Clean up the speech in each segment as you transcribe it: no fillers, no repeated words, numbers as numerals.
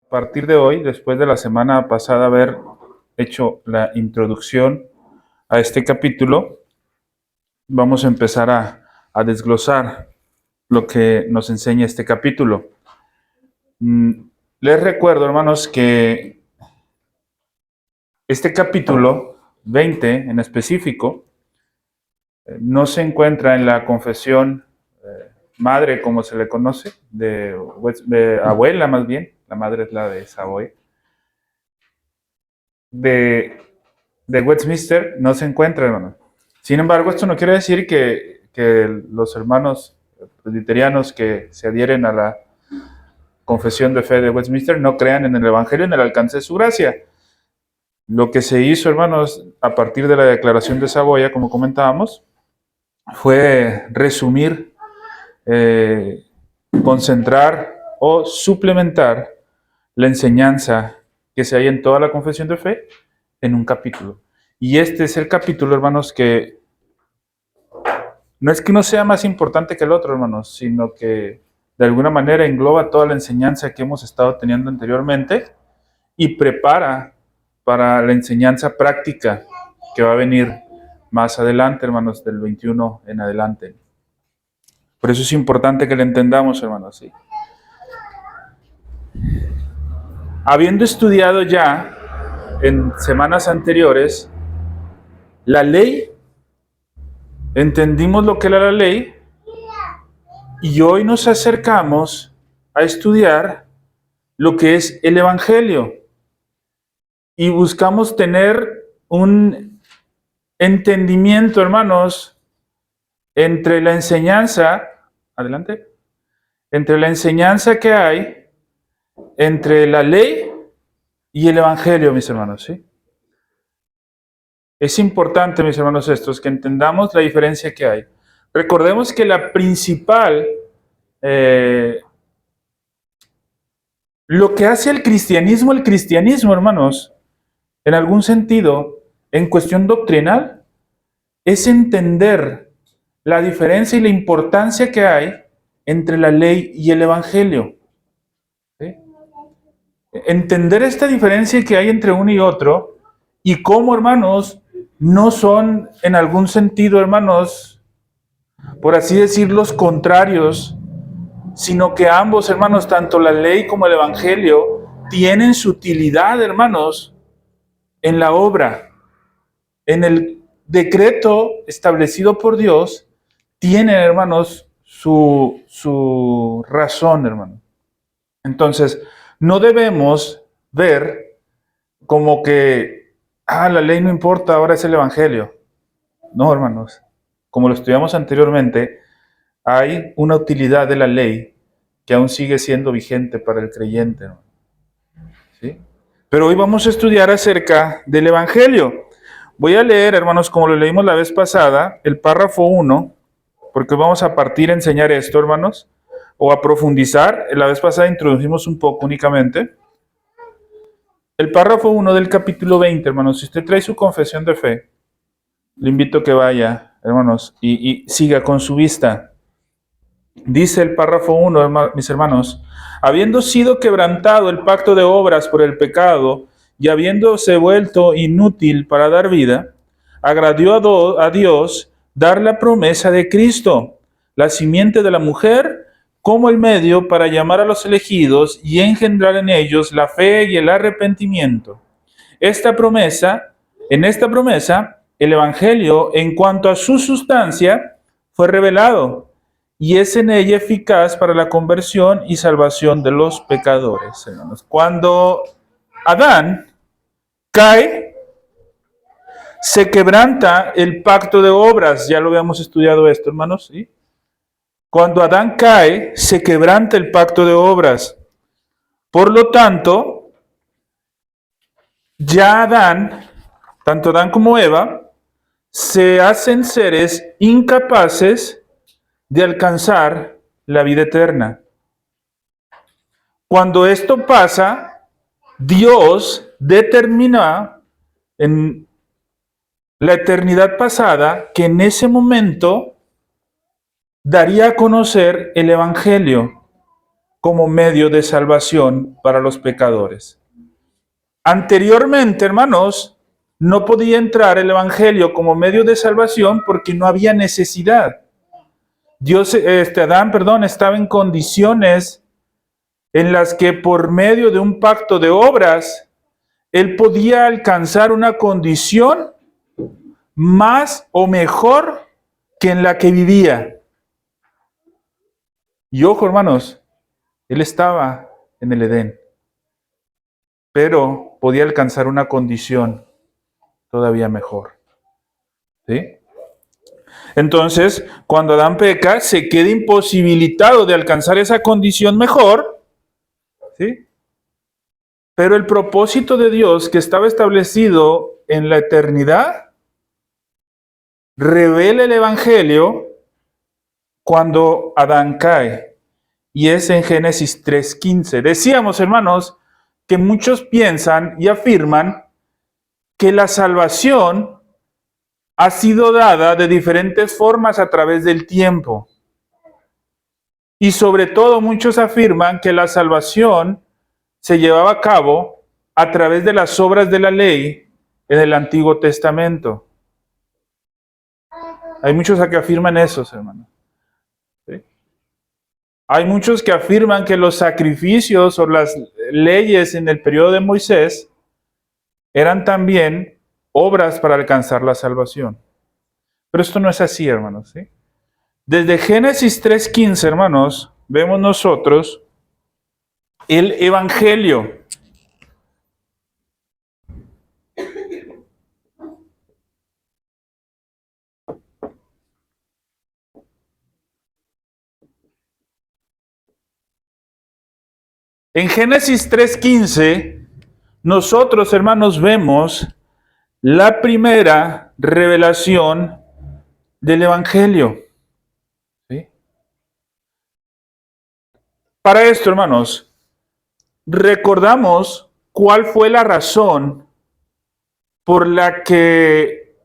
partir de hoy, después de la semana pasada haber hecho la introducción a este capítulo, vamos a empezar a desglosar lo que nos enseña este capítulo. Les recuerdo, hermanos, que este capítulo 20 en específico no se encuentra en la confesión madre, como se le conoce, de abuela más bien, la madre es la de Savoy, de Westminster no se encuentra, hermano. Sin embargo, esto no quiere decir que los hermanos presbiterianos que se adhieren a la confesión de fe de Westminster no crean en el Evangelio, en el alcance de su gracia. Lo que se hizo, hermanos, a partir de la declaración de Saboya, como comentábamos, fue resumir, concentrar o suplementar la enseñanza que se hay en toda la confesión de fe en un capítulo. Y este es el capítulo, hermanos, que no es que no sea más importante que el otro, hermanos, sino que de alguna manera engloba toda la enseñanza que hemos estado teniendo anteriormente y prepara para la enseñanza práctica que va a venir más adelante, hermanos, del 21 en adelante. Por eso es importante que lo entendamos, hermanos. ¿Sí? Habiendo estudiado ya en semanas anteriores la ley, entendimos lo que era la ley y hoy nos acercamos a estudiar lo que es el Evangelio y buscamos tener un entendimiento, hermanos, entre la enseñanza, adelante, entre la enseñanza que hay entre la ley y el Evangelio, mis hermanos, ¿sí? Es importante, mis hermanos, estos, que entendamos la diferencia que hay. Recordemos que la principal, lo que hace el cristianismo, hermanos, en algún sentido, en cuestión doctrinal, es entender la diferencia y la importancia que hay entre la ley y el Evangelio. ¿Sí? Entender esta diferencia que hay entre uno y otro y cómo, hermanos, no son en algún sentido, hermanos, por así decir, los contrarios, sino que ambos, hermanos, tanto la ley como el Evangelio, tienen su utilidad, hermanos, en la obra, en el decreto establecido por Dios, tienen, hermanos, su razón, hermano. Entonces, no debemos ver como que, la ley no importa, ahora es el Evangelio. No, hermanos. Como lo estudiamos anteriormente, hay una utilidad de la ley que aún sigue siendo vigente para el creyente, ¿no? ¿Sí? Pero hoy vamos a estudiar acerca del Evangelio. Voy a leer, hermanos, como lo leímos la vez pasada, el párrafo 1, porque vamos a partir a enseñar esto, hermanos, o a profundizar. La vez pasada introdujimos un poco únicamente. El párrafo 1 del capítulo 20, hermanos, si usted trae su confesión de fe, le invito a que vaya, hermanos, y siga con su vista. Dice el párrafo 1, mis hermanos, habiendo sido quebrantado el pacto de obras por el pecado y habiéndose vuelto inútil para dar vida, agradó a Dios dar la promesa de Cristo, la simiente de la mujer, como el medio para llamar a los elegidos y engendrar en ellos la fe y el arrepentimiento. En esta promesa, el Evangelio, en cuanto a su sustancia, fue revelado y es en ella eficaz para la conversión y salvación de los pecadores, hermanos. Cuando Adán cae, se quebranta el pacto de obras. Ya lo habíamos estudiado esto, hermanos, ¿sí? Cuando Adán cae, se quebranta el pacto de obras. Por lo tanto, ya Adán, tanto Adán como Eva, se hacen seres incapaces de alcanzar la vida eterna. Cuando esto pasa, Dios determina en la eternidad pasada que en ese momento daría a conocer el Evangelio. como medio de salvación para los pecadores. Anteriormente, hermanos, no podía entrar el Evangelio como medio de salvación porque no había necesidad. Adán, estaba en condiciones en las que por medio de un pacto de obras, él podía alcanzar una condición más o mejor que en la que vivía. Y ojo, hermanos, él estaba en el Edén, pero podía alcanzar una condición todavía mejor. ¿Sí? Entonces, cuando Adán peca, se queda imposibilitado de alcanzar esa condición mejor, ¿sí? Pero el propósito de Dios que estaba establecido en la eternidad, revela el Evangelio cuando Adán cae. Y es en Génesis 3:15. Decíamos, hermanos, que muchos piensan y afirman que la salvación ha sido dada de diferentes formas a través del tiempo. Y sobre todo muchos afirman que la salvación se llevaba a cabo a través de las obras de la ley en el Antiguo Testamento. Hay muchos que afirman eso, hermanos. ¿Sí? Hay muchos que afirman que los sacrificios o las leyes en el periodo de Moisés eran también obras para alcanzar la salvación. Pero esto no es así, hermanos. ¿Sí? Desde Génesis 3:15, hermanos, vemos nosotros el Evangelio. En Génesis 3:15, nosotros, hermanos, vemos la primera revelación del Evangelio. ¿Sí? Para esto, hermanos, recordamos cuál fue la razón por la que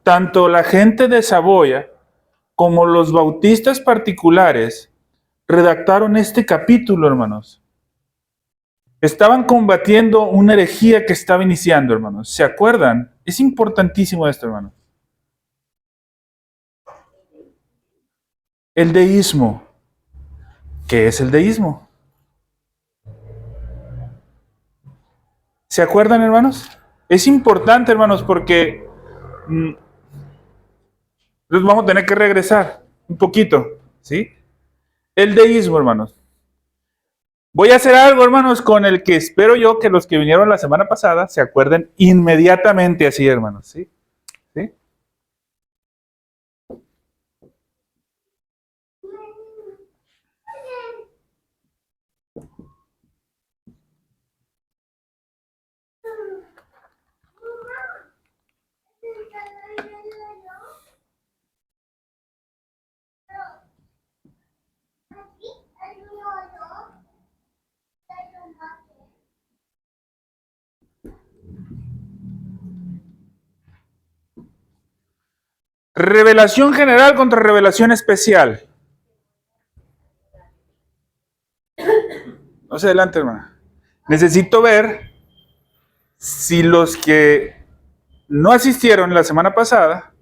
tanto la gente de Saboya como los bautistas particulares redactaron este capítulo, hermanos. Estaban combatiendo una herejía que estaba iniciando, hermanos. ¿Se acuerdan? Es importantísimo esto, hermanos. El deísmo. ¿Qué es el deísmo? ¿Se acuerdan, hermanos? Es importante, hermanos, porque nos vamos a tener que regresar un poquito, ¿sí? El deísmo, hermanos. Voy a hacer algo, hermanos, con el que espero yo que los que vinieron la semana pasada se acuerden inmediatamente así, hermanos, ¿sí? ¿Sí? Revelación general contra revelación especial. No se adelante, hermano. Necesito ver si los que no asistieron la semana pasada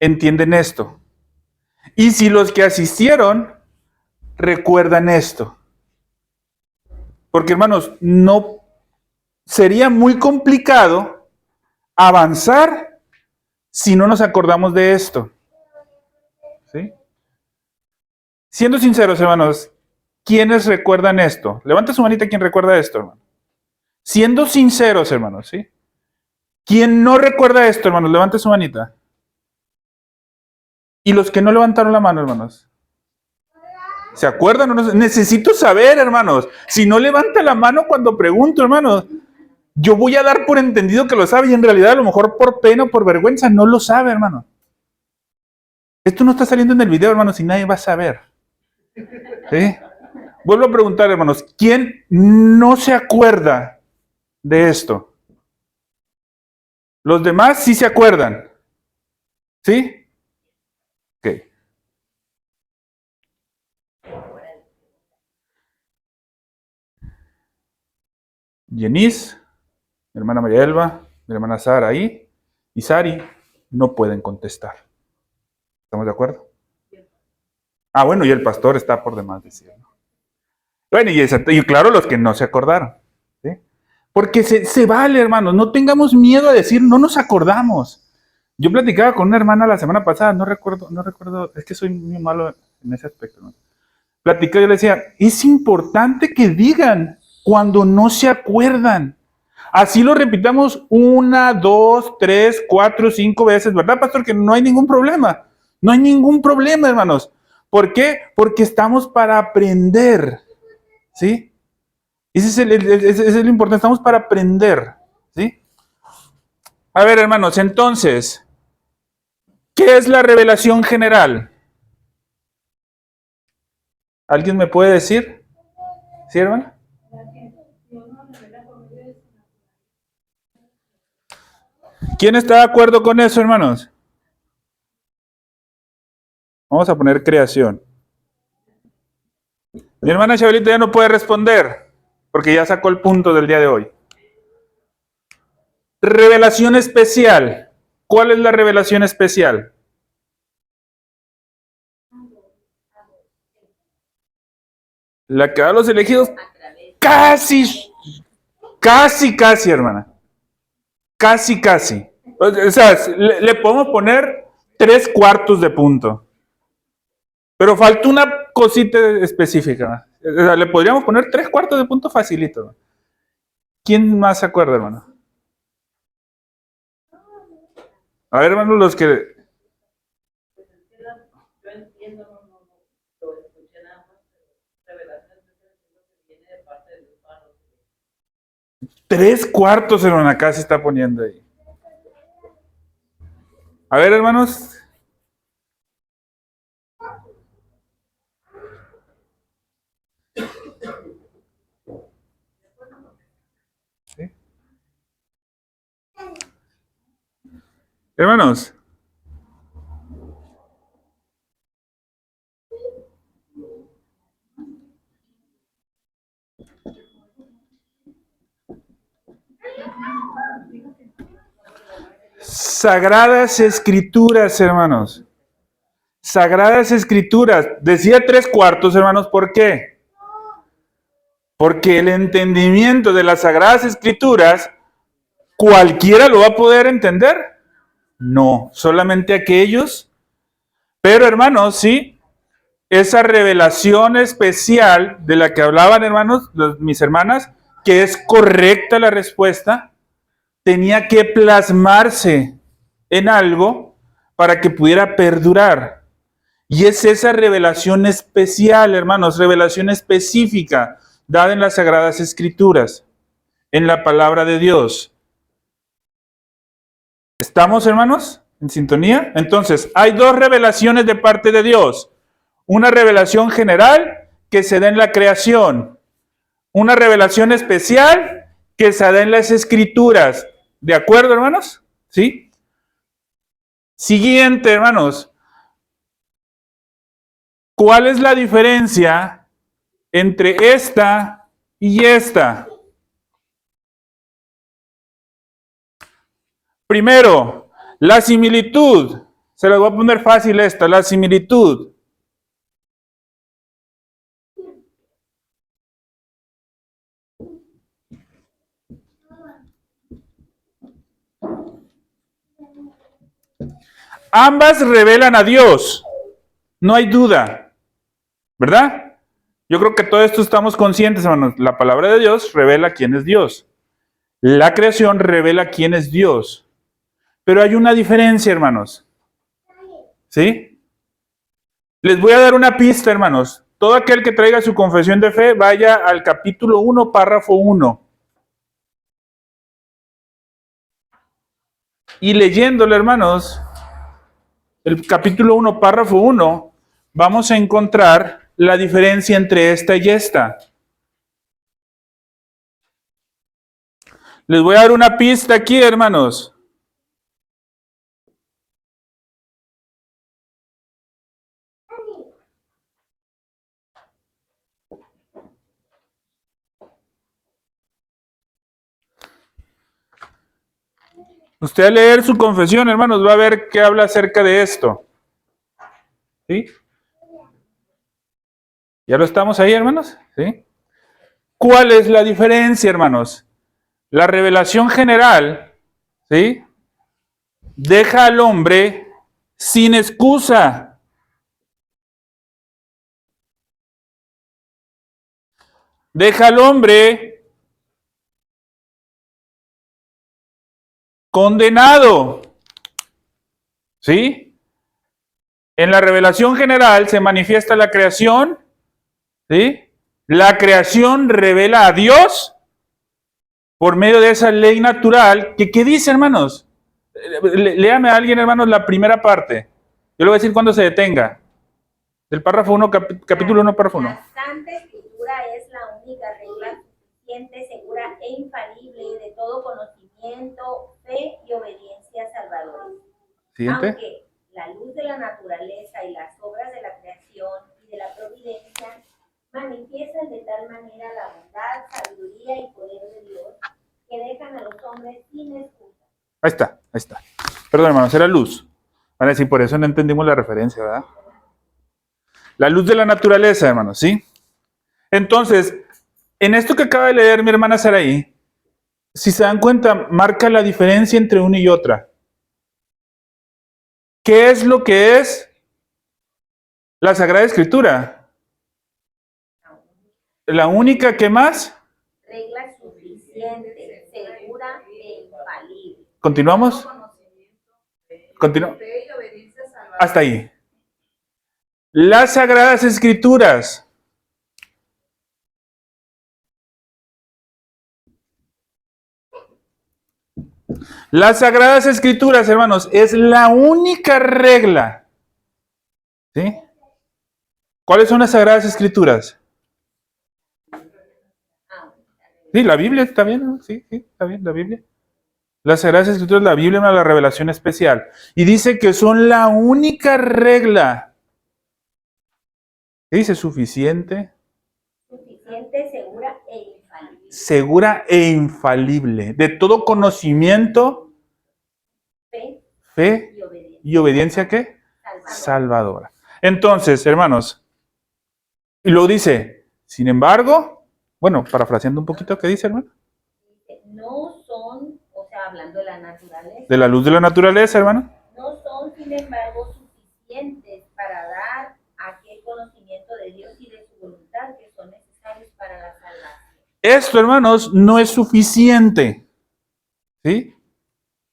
entienden esto. Y si los que asistieron recuerdan esto. Porque, hermanos, no sería muy complicado avanzar si no nos acordamos de esto. ¿Sí? Siendo sinceros, hermanos, ¿quiénes recuerdan esto? Levanta su manita quien recuerda esto, hermano. Siendo sinceros, hermanos, ¿sí? ¿Quién no recuerda esto, hermanos? Levante su manita. Y los que no levantaron la mano, hermanos. ¿Se acuerdan o no? Necesito saber, hermanos. Si no levanta la mano cuando pregunto, hermanos, yo voy a dar por entendido que lo sabe y en realidad a lo mejor por pena o por vergüenza no lo sabe, hermano. Esto no está saliendo en el video, hermanos, y nadie va a saber. ¿Sí? Vuelvo a preguntar, hermanos, ¿quién no se acuerda de esto? Los demás sí se acuerdan. ¿Sí? Ok. Yenis, mi hermana María Elba, mi hermana Sara ahí y Sari no pueden contestar. ¿Estamos de acuerdo? Ah, bueno, y el pastor está por demás decirlo. Bueno, y claro, los que no se acordaron. ¿Sí? Porque se vale, hermanos, no tengamos miedo a decir, no nos acordamos. Yo platicaba con una hermana la semana pasada, no recuerdo, es que soy muy malo en ese aspecto. ¿No? Platicaba, yo le decía, es importante que digan cuando no se acuerdan. Así lo repitamos 1, 2, 3, 4, 5 veces, ¿verdad, pastor? Que no hay ningún problema. No hay ningún problema, hermanos. ¿Por qué? Porque estamos para aprender. ¿Sí? Ese es lo importante, estamos para aprender. ¿Sí? A ver, hermanos, entonces, ¿qué es la revelación general? ¿Alguien me puede decir? ¿Sí, hermano? ¿Quién está de acuerdo con eso, hermanos? Vamos a poner creación. Mi hermana Chabelita ya no puede responder, porque ya sacó el punto del día de hoy. Revelación especial. ¿Cuál es la revelación especial? La que da a los elegidos. Casi, casi, hermana. Casi. O sea, le podemos poner 3/4 de punto. Pero falta una cosita específica. O sea, le podríamos poner 3/4 de punto facilito. ¿Quién más se acuerda, hermano? A ver, hermano, los que... 3/4, hermano, acá se está poniendo ahí. A ver, hermanos. ¿Sí? Hermanos. Sagradas Escrituras, hermanos. Sagradas Escrituras. Decía 3/4, hermanos, ¿por qué? Porque el entendimiento de las Sagradas Escrituras, ¿cualquiera lo va a poder entender? No, solamente aquellos. Pero, hermanos, sí, esa revelación especial de la que hablaban, hermanos, mis hermanas, que es correcta la respuesta, tenía que plasmarse en algo para que pudiera perdurar. Y es esa revelación especial, hermanos, revelación específica dada en las Sagradas Escrituras, en la palabra de Dios. ¿Estamos, hermanos, en sintonía? Entonces, hay dos revelaciones de parte de Dios. Una revelación general que se da en la creación. Una revelación especial que se da en las Escrituras. ¿De acuerdo, hermanos? ¿Sí? Siguiente, hermanos. ¿Cuál es la diferencia entre esta y esta? Primero, la similitud. Se las voy a poner fácil esta, la similitud. Ambas revelan a Dios, no hay duda, ¿verdad? Yo creo que todo esto estamos conscientes, hermanos. La palabra de Dios revela quién es Dios. La creación revela quién es Dios. Pero hay una diferencia, hermanos. ¿Sí? Les voy a dar una pista, hermanos. Todo aquel que traiga su confesión de fe, vaya al capítulo 1, párrafo 1. Y leyéndolo, hermanos, el capítulo 1, párrafo 1, vamos a encontrar la diferencia entre esta y esta. Les voy a dar una pista aquí, hermanos. Usted al leer su confesión, hermanos, va a ver que habla acerca de esto. ¿Sí? ¿Ya lo estamos ahí, hermanos? ¿Sí? ¿Cuál es la diferencia, hermanos? La revelación general, ¿sí?, deja al hombre sin excusa. Deja al hombre condenado. ¿Sí? En la revelación general se manifiesta la creación. ¿Sí? La creación revela a Dios por medio de esa ley natural. ¿Qué dice, hermanos? Léame a alguien, hermanos, la primera parte. Yo le voy a decir cuando se detenga. Del párrafo 1, capítulo 1, párrafo 1. La Santa Escritura es la única regla suficiente, segura e infalible de todo conocimiento, fe y obediencia salvadores. Siguiente. Aunque la luz de la naturaleza y las obras de la creación y de la providencia manifiestan de tal manera la bondad, sabiduría y poder de Dios que dejan a los hombres sin excusa. Ahí está. Perdón, hermanos, era luz. Van a decir, por eso no entendimos la referencia, ¿verdad? La luz de la naturaleza, hermanos, ¿sí? Entonces, en esto que acaba de leer mi hermana Saraí, si se dan cuenta, marca la diferencia entre una y otra. ¿Qué es lo que es la Sagrada Escritura? La única que más. Regla suficiente, segura e infalible. ¿Continuamos? Hasta ahí. Las Sagradas Escrituras. Las Sagradas Escrituras, hermanos, es la única regla. ¿Sí? ¿Cuáles son las Sagradas Escrituras? Sí, la Biblia está bien, ¿no? Sí, está bien, la Biblia. Las Sagradas Escrituras, la Biblia, es una revelación especial. Y dice que son la única regla. ¿Qué dice? Suficiente. Suficiente, segura e infalible. Segura e infalible. De todo conocimiento, fe y obediencia, ¿qué? Salvadora. Entonces, hermanos, y luego dice, sin embargo, bueno, parafraseando un poquito, ¿qué dice, hermano? No son, o sea, hablando de la naturaleza. De la luz de la naturaleza, hermano. No son, sin embargo, suficientes para dar aquel conocimiento de Dios y de su voluntad que son necesarios para la salvación. Esto, hermanos, no es suficiente. ¿Sí?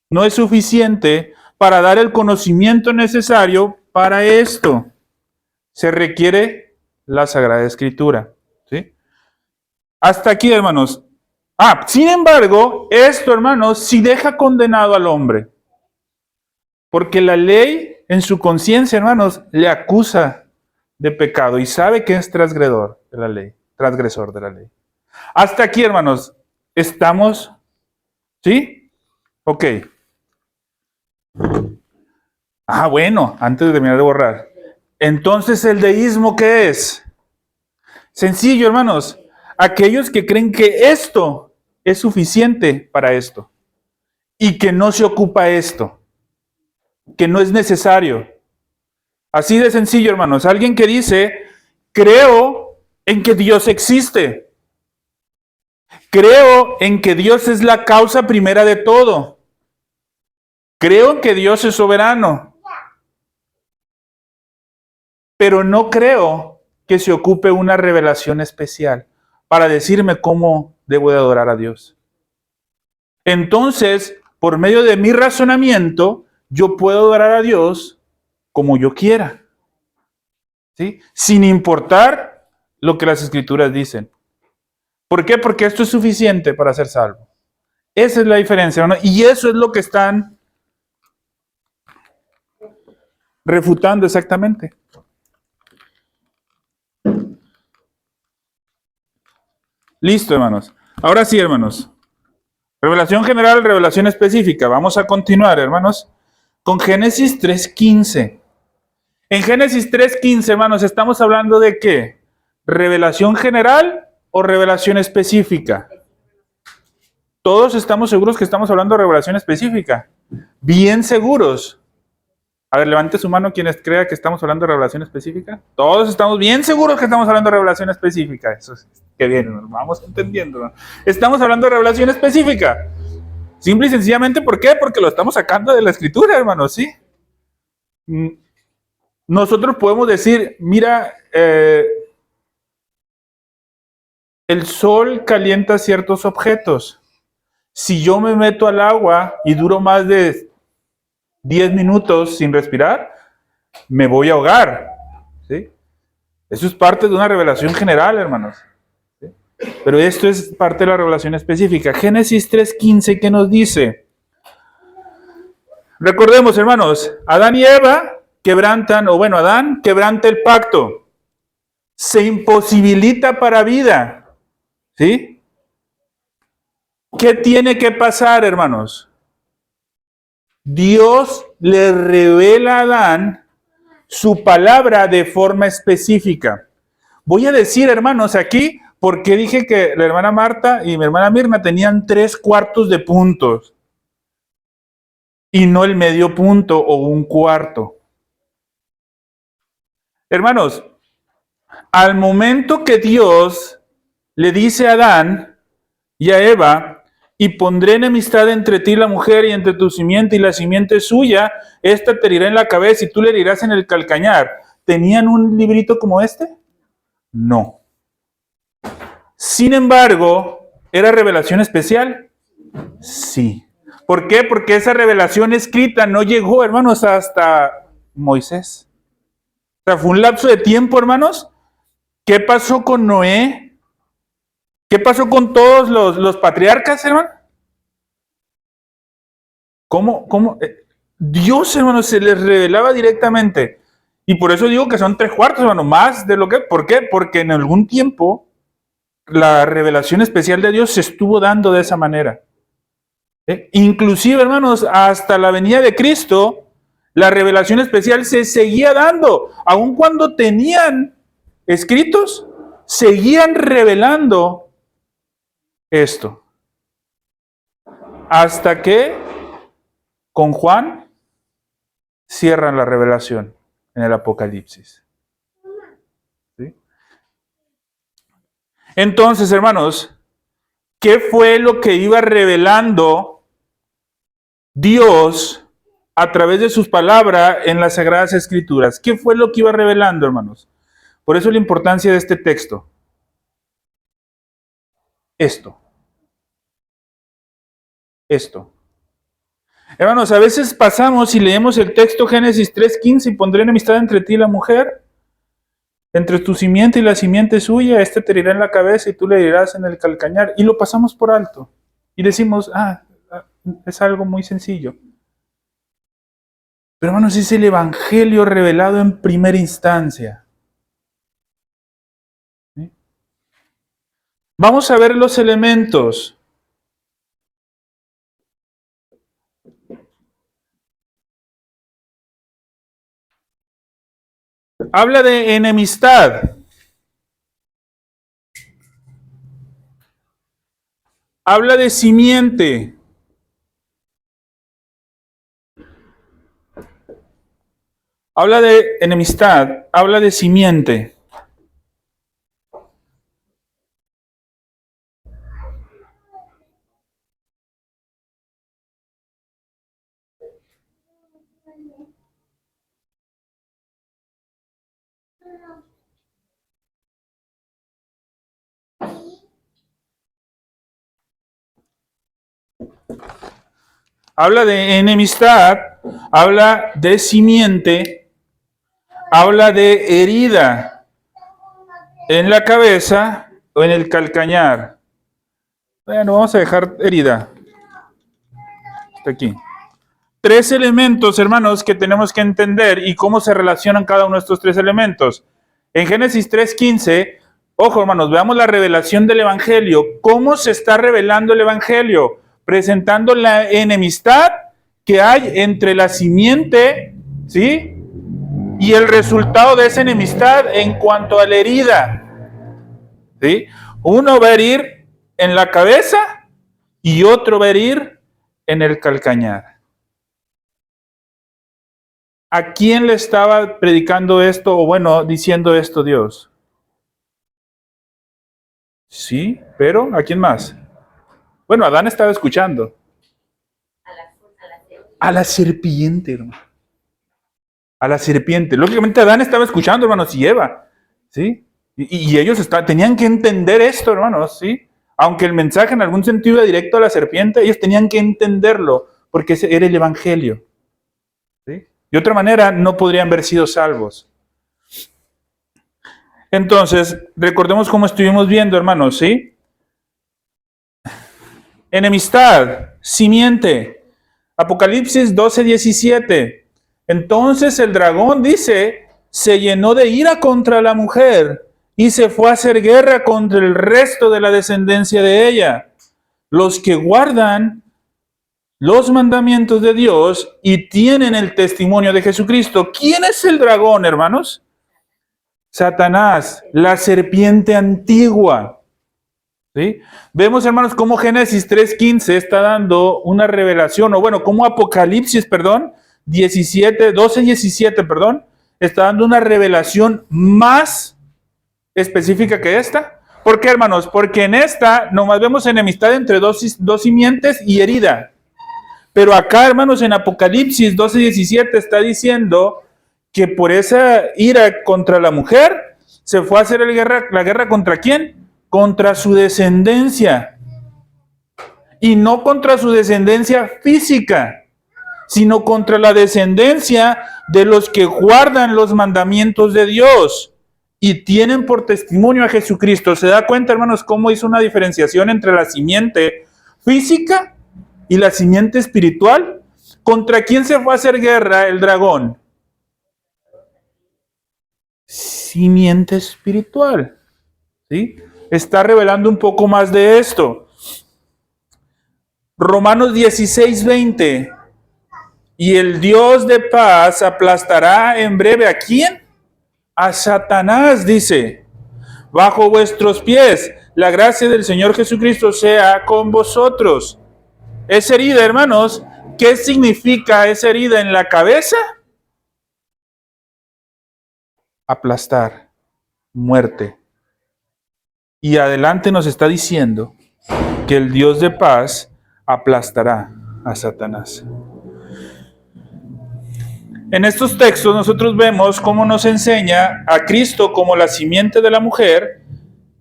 No es suficiente para dar el conocimiento necesario para esto. Se requiere la Sagrada Escritura. ¿Sí? Hasta aquí, hermanos. Sin embargo, esto, hermanos, sí deja condenado al hombre. Porque la ley, en su conciencia, hermanos, le acusa de pecado y sabe que es transgresor de la ley. Hasta aquí, hermanos, estamos, ¿sí? Ok. Bueno, antes de terminar de borrar. Entonces, ¿el deísmo qué es? Sencillo, hermanos. Aquellos que creen que esto es suficiente para esto y que no se ocupa esto, que no es necesario. Así de sencillo, hermanos. Alguien que dice, creo en que Dios existe. Creo en que Dios es la causa primera de todo. Creo en que Dios es soberano. Pero no creo que se ocupe una revelación especial para decirme cómo debo de adorar a Dios. Entonces, por medio de mi razonamiento, yo puedo adorar a Dios como yo quiera. ¿Sí? Sin importar lo que las Escrituras dicen. ¿Por qué? Porque esto es suficiente para ser salvo. Esa es la diferencia, ¿no? Y eso es lo que están refutando exactamente. Listo, hermanos. Ahora sí, hermanos. Revelación general, revelación específica. Vamos a continuar, hermanos, con Génesis 3:15. En Génesis 3:15, hermanos, estamos hablando de ¿qué? ¿Revelación general o revelación específica? Todos estamos seguros que estamos hablando de revelación específica. bien seguros. A ver, levante su mano quienes crea que estamos hablando de revelación específica. Todos estamos bien seguros que estamos hablando de revelación específica. Eso es, qué bien, nos vamos entendiendo, ¿no? Estamos hablando de revelación específica. Simple y sencillamente, ¿por qué? Porque lo estamos sacando de la escritura, hermanos, ¿sí? Nosotros podemos decir, mira, el sol calienta ciertos objetos. Si yo me meto al agua y duro más de 10 minutos sin respirar, me voy a ahogar, ¿sí? Eso es parte de una revelación general, hermanos, ¿sí? Pero esto es parte de la revelación específica. Génesis 3:15, ¿qué nos dice? Recordemos, hermanos, Adán y Eva quebrantan, o bueno, Adán quebranta el pacto. Se imposibilita para vida, ¿sí? ¿Qué tiene que pasar, hermanos? Dios le revela a Adán su palabra de forma específica. Voy a decir, hermanos, aquí, porque dije que la hermana Marta y mi hermana Mirna tenían 3/4 de puntos y no el medio punto o un cuarto. Hermanos, al momento que Dios le dice a Adán y a Eva, y pondré enemistad entre ti y la mujer y entre tu simiente y la simiente suya, esta te herirá en la cabeza y tú le herirás en el calcañar. ¿Tenían un librito como este? No. Sin embargo, ¿era revelación especial? Sí. ¿Por qué? Porque esa revelación escrita no llegó, hermanos, hasta Moisés. O sea, fue un lapso de tiempo, hermanos. ¿Qué pasó con Noé? ¿Qué pasó con todos los patriarcas, hermano? ¿Cómo? Dios, hermano, se les revelaba directamente. Y por eso digo que son 3/4, hermano, más de lo que... ¿Por qué? Porque en algún tiempo la revelación especial de Dios se estuvo dando de esa manera. Inclusive, hermanos, hasta la venida de Cristo, la revelación especial se seguía dando. Aun cuando tenían escritos, seguían revelando esto. Hasta que con Juan cierran la revelación en el Apocalipsis. ¿Sí? Entonces, hermanos, ¿qué fue lo que iba revelando Dios a través de sus palabras en las Sagradas Escrituras? ¿Qué fue lo que iba revelando, hermanos? Por eso la importancia de este texto. Esto. Hermanos, a veces pasamos y leemos el texto Génesis 3:15 y pondré enemistad entre ti y la mujer, entre tu simiente y la simiente suya, este te herirá en la cabeza y tú le herirás en el calcañar. Y lo pasamos por alto. Y decimos, es algo muy sencillo. Pero hermanos, es el Evangelio revelado en primera instancia. ¿Sí? Vamos a ver los elementos. Habla de enemistad. Habla de simiente. Habla de enemistad. Habla de simiente. Habla de enemistad, habla de simiente, habla de herida en la cabeza o en el calcañar. Bueno, vamos a dejar herida. Hasta aquí. 3 elementos, hermanos, que tenemos que entender y cómo se relacionan cada uno de estos 3 elementos. En Génesis 3:15, ojo, hermanos, veamos la revelación del Evangelio. ¿Cómo se está revelando el Evangelio? Presentando la enemistad que hay entre la simiente, ¿sí? Y el resultado de esa enemistad en cuanto a la herida, ¿sí? Uno va a herir en la cabeza y otro va a herir en el calcañar. ¿A quién le estaba predicando esto o bueno, diciendo esto Dios? Sí, pero ¿a quién más? Bueno, Adán estaba escuchando. A la serpiente, hermano. A la serpiente. Lógicamente Adán estaba escuchando, hermanos, y Eva. ¿Sí? Y ellos tenían que entender esto, hermanos, ¿sí? Aunque el mensaje en algún sentido era directo a la serpiente, ellos tenían que entenderlo, porque ese era el evangelio. ¿Sí? De otra manera, no podrían haber sido salvos. Entonces, recordemos cómo estuvimos viendo, hermanos, ¿sí? Enemistad, simiente. Apocalipsis 12:17. Entonces el dragón dice, se llenó de ira contra la mujer y se fue a hacer guerra contra el resto de la descendencia de ella, los que guardan los mandamientos de Dios y tienen el testimonio de Jesucristo. ¿Quién es el dragón, hermanos? Satanás, la serpiente antigua. ¿Sí? Vemos, hermanos, cómo Génesis 3:15 está dando una revelación, o bueno, cómo Apocalipsis, 12:17, está dando una revelación más específica que esta. ¿Por qué, hermanos? Porque en esta nomás vemos enemistad entre dos simientes y herida. Pero acá, hermanos, en Apocalipsis 12:17 está diciendo que por esa ira contra la mujer se fue a hacer la guerra ¿contra quién? Contra su descendencia. Y no contra su descendencia física, sino contra la descendencia de los que guardan los mandamientos de Dios y tienen por testimonio a Jesucristo. ¿Se da cuenta, hermanos, cómo hizo una diferenciación entre la simiente física y la simiente espiritual? ¿Contra quién se fue a hacer guerra el dragón? Simiente espiritual. ¿Sí? Está revelando un poco más de esto. Romanos 16:20. Y el Dios de paz aplastará en breve ¿a quién? A Satanás, dice. Bajo vuestros pies, la gracia del Señor Jesucristo sea con vosotros. Esa herida, hermanos, ¿qué significa esa herida en la cabeza? Aplastar, muerte. Y adelante nos está diciendo que el Dios de paz aplastará a Satanás. En estos textos nosotros vemos cómo nos enseña a Cristo como la simiente de la mujer,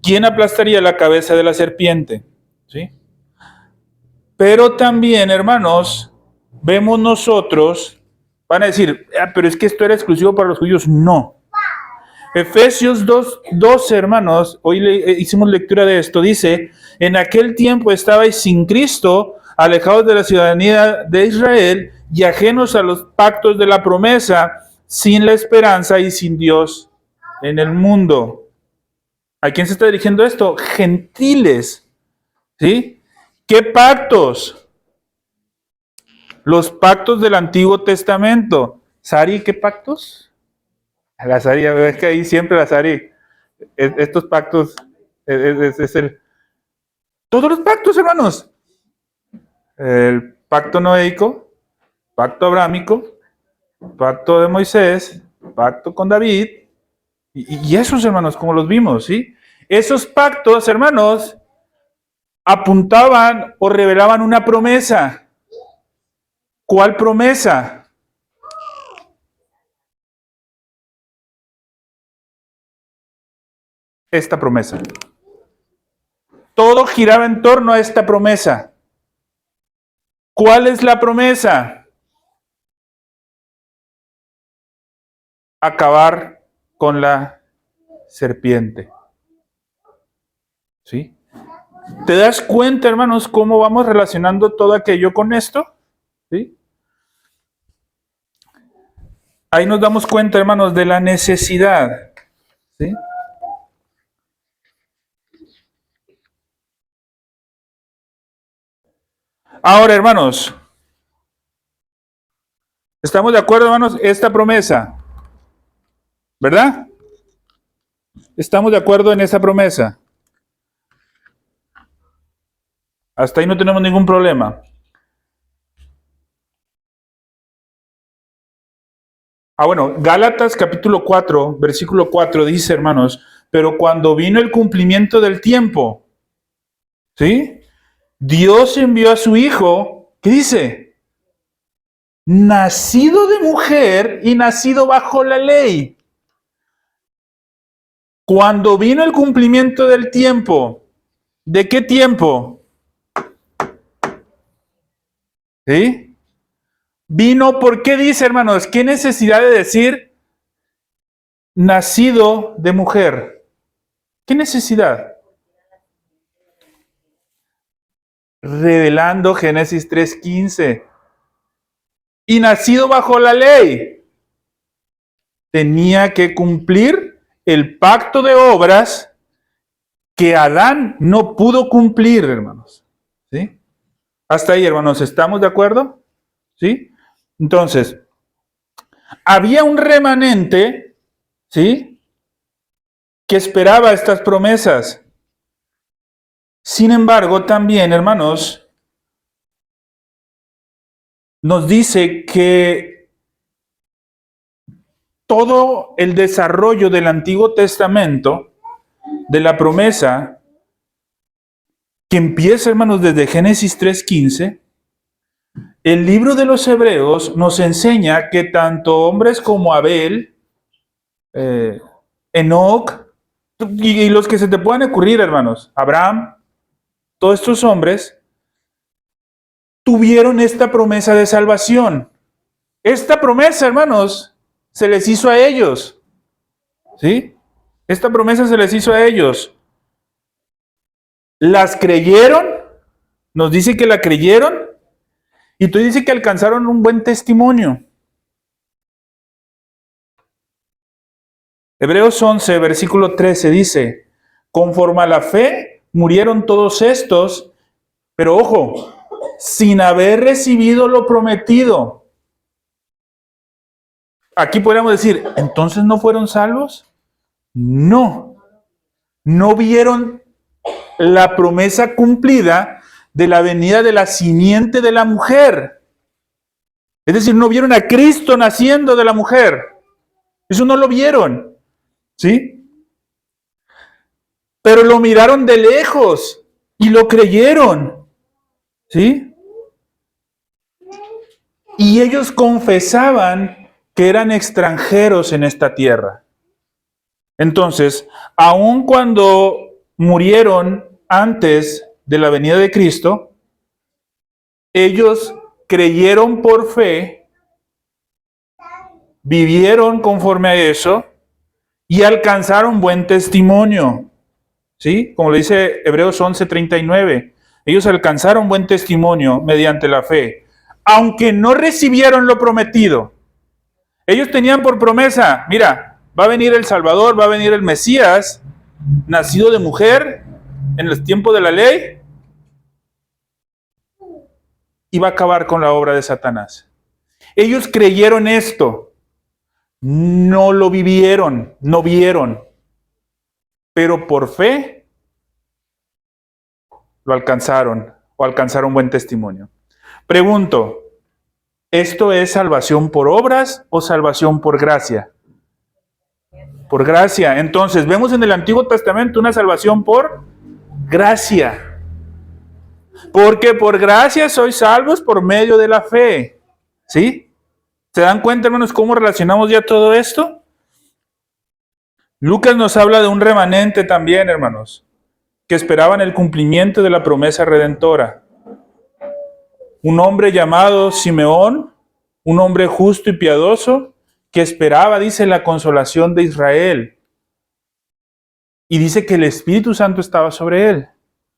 quien aplastaría la cabeza de la serpiente. ¿Sí? Pero también, hermanos, vemos nosotros, van a decir, pero es que esto era exclusivo para los judíos. No. Efesios 2:12, hermanos, hoy hicimos lectura de esto, dice, en aquel tiempo estabais sin Cristo, alejados de la ciudadanía de Israel y ajenos a los pactos de la promesa, sin la esperanza y sin Dios en el mundo. ¿A quién se está dirigiendo esto? Gentiles. ¿Sí? ¿Qué pactos? Los pactos del Antiguo Testamento. ¿Sari, qué pactos? La Sari, es que ahí siempre la Sari. Estos pactos es el... Todos los pactos, hermanos. El pacto noéico, pacto abrámico, pacto de Moisés, pacto con David. Y esos, hermanos, como los vimos, ¿sí? Esos pactos, hermanos, apuntaban o revelaban una promesa. ¿Cuál promesa? Esta promesa. Todo giraba en torno a esta promesa. ¿Cuál es la promesa? Acabar con la serpiente. ¿Sí? ¿Te das cuenta, hermanos, cómo vamos relacionando todo aquello con esto? ¿Sí? Ahí nos damos cuenta, hermanos, de la necesidad. ¿Sí? Ahora, hermanos, ¿estamos de acuerdo, hermanos? Esta promesa, ¿verdad? ¿Estamos de acuerdo en esa promesa? Hasta ahí no tenemos ningún problema. Bueno, Gálatas capítulo 4, versículo 4 dice, hermanos, pero cuando vino el cumplimiento del tiempo, ¿sí? Dios envió a su Hijo, ¿qué dice? Nacido de mujer y nacido bajo la ley. Cuando vino el cumplimiento del tiempo, ¿de qué tiempo? ¿Sí? Vino, ¿por qué dice, hermanos? ¿Qué necesidad de decir nacido de mujer? ¿Qué necesidad? Revelando Génesis 3:15. Y nacido bajo la ley, tenía que cumplir el pacto de obras que Adán no pudo cumplir, hermanos. ¿Sí? Hasta ahí, hermanos, ¿estamos de acuerdo? ¿Sí? Entonces, había un remanente, ¿sí?, que esperaba estas promesas. Sin embargo, también, hermanos, nos dice que todo el desarrollo del Antiguo Testamento, de la promesa, que empieza, hermanos, desde Génesis 3:15, el libro de los Hebreos nos enseña que tanto hombres como Abel, Enoc, y los que se te puedan ocurrir, hermanos, Abraham, todos estos hombres, tuvieron esta promesa de salvación. Esta promesa, hermanos, se les hizo a ellos. ¿Sí? Esta promesa se les hizo a ellos. Las creyeron, nos dice que la creyeron, y tú dices que alcanzaron un buen testimonio. Hebreos 11, versículo 13 dice, conforme a la fe murieron todos estos, pero ojo, sin haber recibido lo prometido. Aquí podríamos decir, ¿entonces no fueron salvos? No, no vieron la promesa cumplida de la venida de la simiente de la mujer. Es decir, no vieron a Cristo naciendo de la mujer. Eso no lo vieron. ¿Sí? Pero lo miraron de lejos y lo creyeron. ¿Sí? Y ellos confesaban que eran extranjeros en esta tierra. Entonces, aun cuando murieron antes de la venida de Cristo, ellos creyeron por fe, vivieron conforme a eso y alcanzaron buen testimonio. ¿Sí? Como lo dice Hebreos 11:39. Ellos alcanzaron buen testimonio mediante la fe, aunque no recibieron lo prometido. Ellos tenían por promesa, mira, va a venir el Salvador, va a venir el Mesías, nacido de mujer, en el tiempo de la ley, y va a acabar con la obra de Satanás. Ellos creyeron esto, no lo vivieron, no vieron, pero por fe lo alcanzaron o alcanzaron buen testimonio. Pregunto, ¿esto es salvación por obras o salvación por gracia? Por gracia. Entonces, vemos en el Antiguo Testamento una salvación por gracia. Porque por gracia sois salvos por medio de la fe. ¿Sí? ¿Se dan cuenta, hermanos, cómo relacionamos ya todo esto? Lucas nos habla de un remanente también, hermanos, que esperaban el cumplimiento de la promesa redentora. Un hombre llamado Simeón, un hombre justo y piadoso, que esperaba, dice, la consolación de Israel. Y dice que el Espíritu Santo estaba sobre él.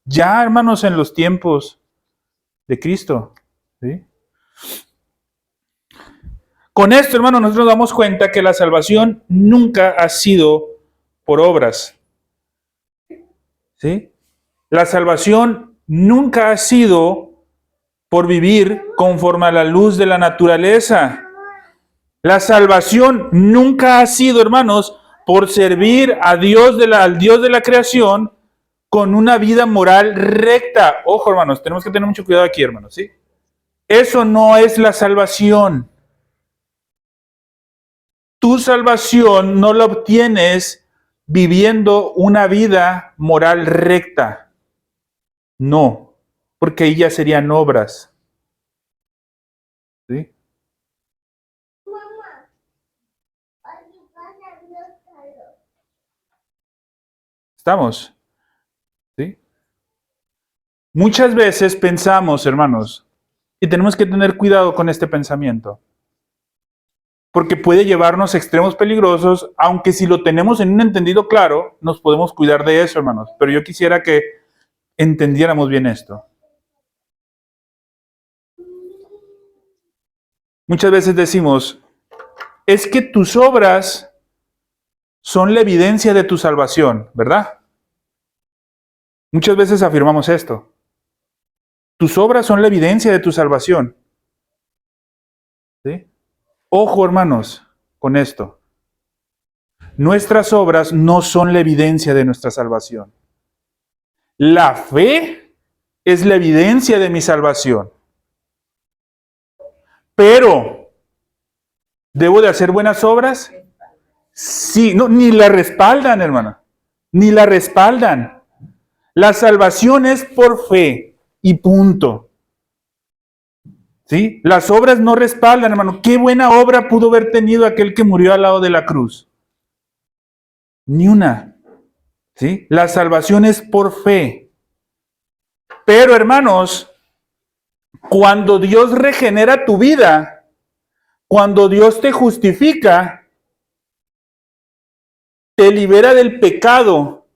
Ya, hermanos, en los tiempos de Cristo. ¿Sí? Con esto, hermanos, nosotros nos damos cuenta que la salvación nunca ha sido por obras. ¿Sí? La salvación nunca ha sido por vivir conforme a la luz de la naturaleza. La salvación nunca ha sido, hermanos, por servir a Dios al Dios de la creación con una vida moral recta. Ojo, hermanos, tenemos que tener mucho cuidado aquí, hermanos, ¿sí? Eso no es la salvación. tu salvación no la obtienes viviendo una vida moral recta. No, porque ahí ya serían obras. ¿Sí? ¿Estamos? ¿Sí? Muchas veces pensamos, hermanos, y tenemos que tener cuidado con este pensamiento, porque puede llevarnos a extremos peligrosos, aunque si lo tenemos en un entendido claro, nos podemos cuidar de eso, hermanos. Pero yo quisiera que entendiéramos bien esto. Muchas veces decimos, es que tus obras son la evidencia de tu salvación, ¿verdad? Muchas veces afirmamos esto. Tus obras son la evidencia de tu salvación. ¿Sí? Ojo, hermanos, con esto. Nuestras obras no son la evidencia de nuestra salvación. La fe es la evidencia de mi salvación. Pero, ¿debo de hacer buenas obras? Sí, no, ni la respaldan, hermano. Ni la respaldan. La salvación es por fe y punto. ¿Sí? Las obras no respaldan, hermano. ¿Qué buena obra pudo haber tenido aquel que murió al lado de la cruz? Ni una. ¿Sí? La salvación es por fe. Pero, hermanos, cuando Dios regenera tu vida, cuando Dios te justifica, te libera del pecado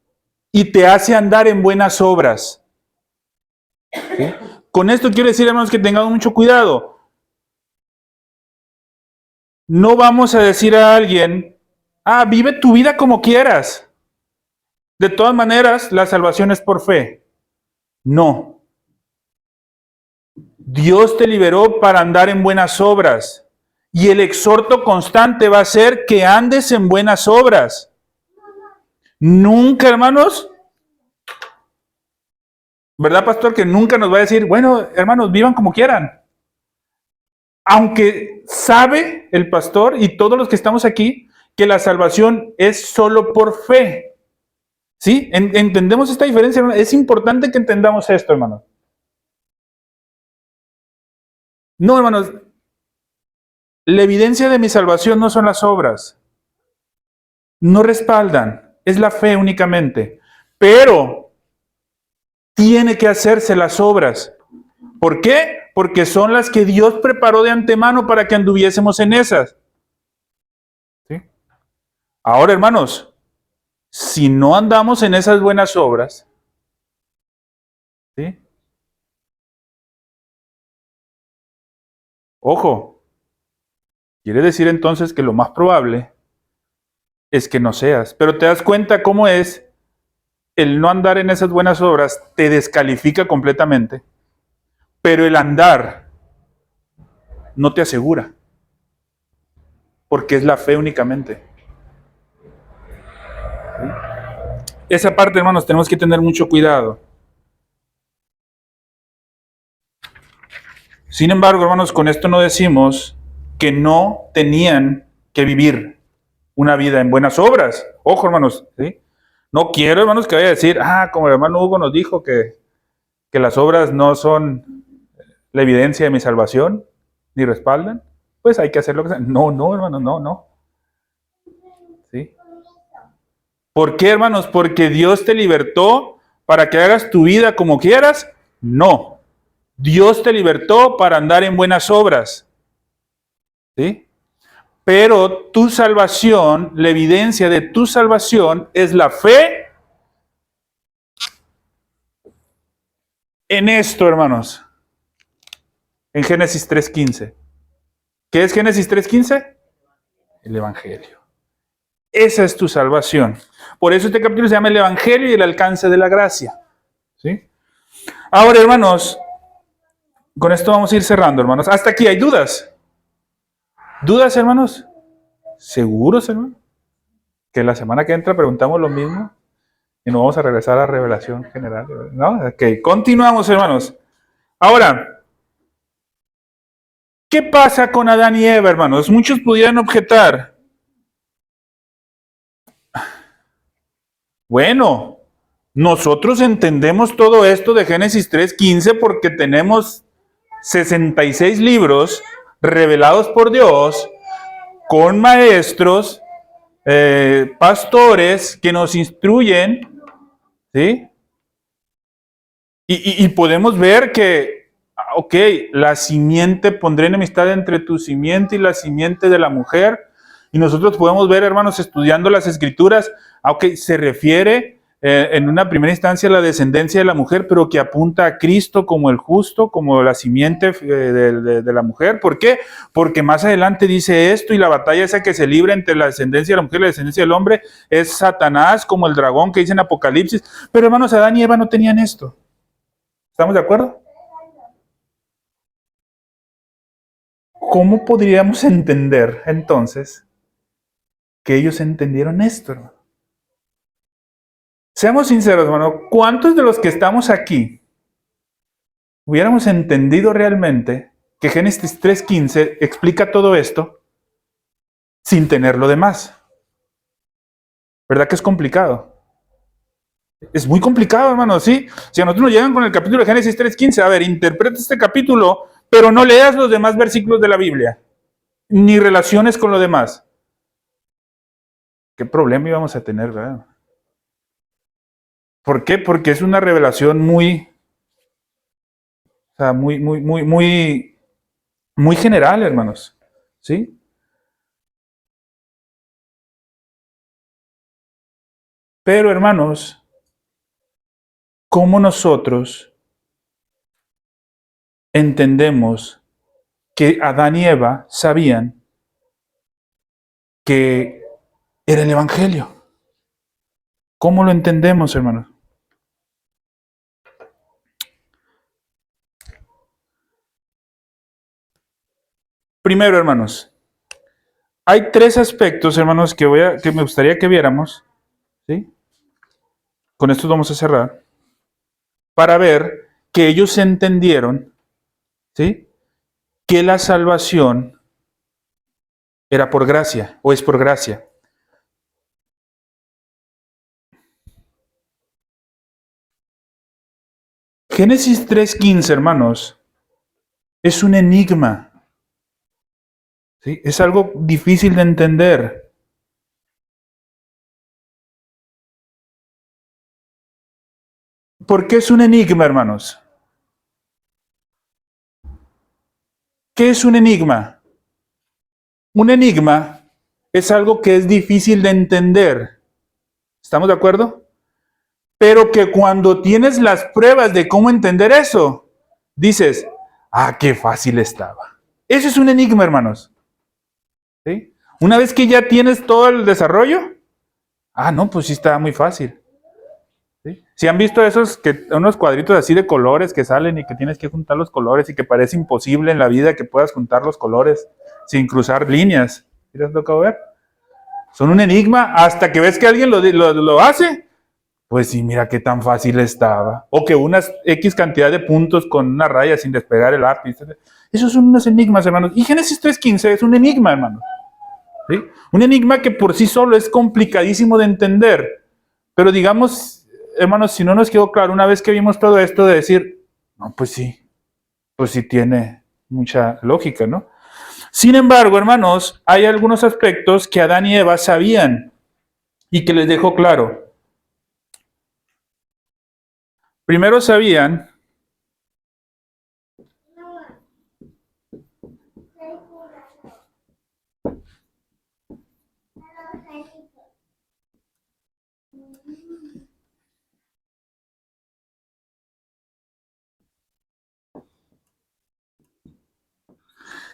y te hace andar en buenas obras. ¿Sí? Con esto quiero decir, hermanos, que tengamos mucho cuidado. No vamos a decir a alguien, vive tu vida como quieras. De todas maneras, la salvación es por fe. No. Dios te liberó para andar en buenas obras. Y el exhorto constante va a ser que andes en buenas obras. Nunca, hermanos, ¿verdad, pastor? Que nunca nos va a decir, bueno, hermanos, vivan como quieran. Aunque sabe el pastor y todos los que estamos aquí que la salvación es solo por fe. ¿Sí? ¿Entendemos esta diferencia, hermano? Es importante que entendamos esto, hermanos. No, hermanos, la evidencia de mi salvación no son las obras. No respaldan, es la fe únicamente. Pero tiene que hacerse las obras. ¿Por qué? Porque son las que Dios preparó de antemano para que anduviésemos en esas. ¿Sí? Ahora, hermanos, si no andamos en esas buenas obras, ¿sí? Ojo, quiere decir entonces que lo más probable es que no seas. Pero te das cuenta cómo es el no andar en esas buenas obras, te descalifica completamente. Pero el andar no te asegura. Porque es la fe únicamente. ¿Sí? Esa parte, hermanos, tenemos que tener mucho cuidado. Sin embargo, hermanos, con esto no decimos que no tenían que vivir una vida en buenas obras. Ojo, hermanos, ¿sí? No quiero, hermanos, que vaya a decir, como el hermano Hugo nos dijo que las obras no son la evidencia de mi salvación, ni respaldan, pues hay que hacer lo que sea. No, hermanos, no. ¿Sí? ¿Por qué, hermanos? ¿Porque Dios te libertó para que hagas tu vida como quieras? No. Dios te libertó para andar en buenas obras. ¿Sí? Pero tu salvación, la evidencia de tu salvación es la fe en esto, hermanos. En Génesis 3:15. ¿Qué es Génesis 3:15? El Evangelio. Esa es tu salvación. Por eso este capítulo se llama el Evangelio y el alcance de la gracia. ¿Sí? Ahora, hermanos, con esto vamos a ir cerrando, hermanos. Hasta aquí hay dudas. ¿Dudas, hermanos? ¿Seguros, hermanos? Que la semana que entra preguntamos lo mismo y nos vamos a regresar a la revelación general. ¿No? Ok, continuamos, hermanos. Ahora, ¿qué pasa con Adán y Eva, hermanos? Muchos pudieran objetar. Bueno, nosotros entendemos todo esto de Génesis 3:15 porque tenemos 66 libros revelados por Dios con maestros, pastores que nos instruyen, ¿sí? Y podemos ver que, ok, la simiente, pondré enemistad entre tu simiente y la simiente de la mujer. Y nosotros podemos ver, hermanos, estudiando las escrituras, ok, se refiere en una primera instancia a la descendencia de la mujer, pero que apunta a Cristo como el justo, como la simiente de la mujer. ¿Por qué? Porque más adelante dice esto, y la batalla esa que se libra entre la descendencia de la mujer y la descendencia del hombre es Satanás, como el dragón que dice en Apocalipsis. Pero hermanos, Adán y Eva no tenían esto. ¿Estamos de acuerdo? ¿Cómo podríamos entender entonces que ellos entendieron esto, hermano? Seamos sinceros, hermano, ¿cuántos de los que estamos aquí hubiéramos entendido realmente que Génesis 3:15 explica todo esto sin tener lo demás? ¿Verdad que es complicado? Es muy complicado, hermano, ¿sí? Si a nosotros nos llegan con el capítulo de Génesis 3:15, a ver, interpreta este capítulo, pero no leas los demás versículos de la Biblia, ni relaciones con lo demás. ¿Qué problema íbamos a tener, verdad? ¿Por qué? Porque es una revelación muy, o sea, muy general, hermanos. ¿Sí? Pero, hermanos, ¿cómo nosotros entendemos que Adán y Eva sabían que era el Evangelio? ¿Cómo lo entendemos, hermanos? Primero, hermanos, hay tres aspectos, hermanos, que me gustaría que viéramos, ¿sí? Con esto vamos a cerrar, para ver que ellos entendieron, ¿sí?, que la salvación era por gracia, o es por gracia. Génesis 3:15, hermanos, es un enigma, ¿sí? Es algo difícil de entender. ¿Por qué es un enigma, hermanos? ¿Qué es un enigma? Un enigma es algo que es difícil de entender. ¿Estamos de acuerdo? Pero que cuando tienes las pruebas de cómo entender eso, dices, ah, qué fácil estaba. Eso es un enigma, hermanos. ¿Sí? Una vez que ya tienes todo el desarrollo, ah, no, pues sí estaba muy fácil. ¿Sí? Si han visto unos cuadritos así de colores que salen y que tienes que juntar los colores y que parece imposible en la vida que puedas juntar los colores sin cruzar líneas. ¿Sí les tocó ver? Son un enigma hasta que ves que alguien lo hace. Pues sí, mira qué tan fácil estaba. O que unas X cantidad de puntos con una raya sin despegar el lápiz. Esos son unos enigmas, hermanos. Y Génesis 3:15 es un enigma, hermanos. ¿Sí? Un enigma que por sí solo es complicadísimo de entender. Pero digamos, hermanos, si no nos quedó claro una vez que vimos todo esto de decir, no, pues sí tiene mucha lógica, ¿no? Sin embargo, hermanos, hay algunos aspectos que Adán y Eva sabían y que les dejó claro. Primero sabían